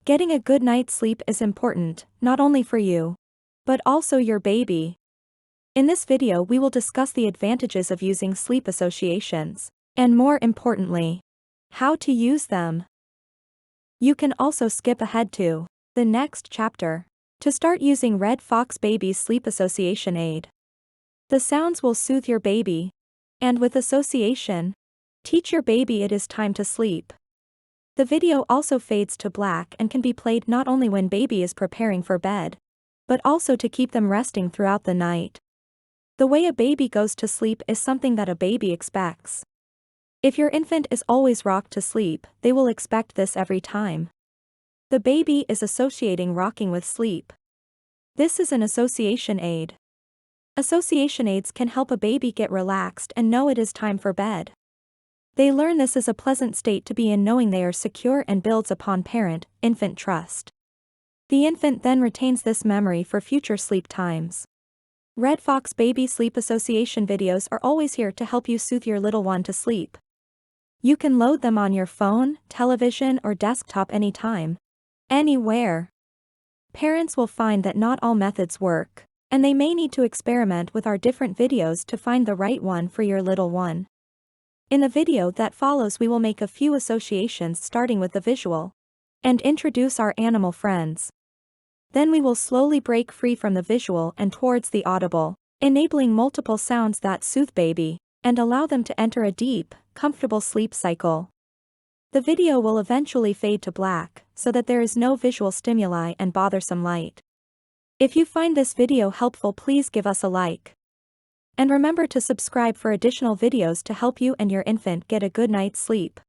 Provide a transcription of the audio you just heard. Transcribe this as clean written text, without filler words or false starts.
Getting a good night's sleep is important, not only for you, but also your baby. In this video we will discuss the advantages of using sleep associations, and more importantly, how to use them. You can also skip ahead to the next chapter to start using Red Fox Baby's sleep association aid. The sounds will soothe your baby, and with association, teach your baby it is time to sleep. The video also fades to black and can be played not only when baby is preparing for bed, but also to keep them resting throughout the night. The way a baby goes to sleep is something that a baby expects. If your infant is always rocked to sleep, they will expect this every time. The baby is associating rocking with sleep. This is an association aid. Association aids can help a baby get relaxed and know it is time for bed. They learn this is a pleasant state to be in, knowing they are secure, and builds upon parent-infant trust. The infant then retains this memory for future sleep times. Red Fox Baby Sleep Association videos are always here to help you soothe your little one to sleep. You can load them on your phone, television, or desktop anytime, anywhere. Parents will find that not all methods work, and they may need to experiment with our different videos to find the right one for your little one. In the video that follows we will make a few associations starting with the visual, and introduce our animal friends. Then we will slowly break free from the visual and towards the audible, enabling multiple sounds that soothe baby, and allow them to enter a deep, comfortable sleep cycle. The video will eventually fade to black, so that there is no visual stimuli and bothersome light. If you find this video helpful, please give us a like. And remember to subscribe for additional videos to help you and your infant get a good night's sleep.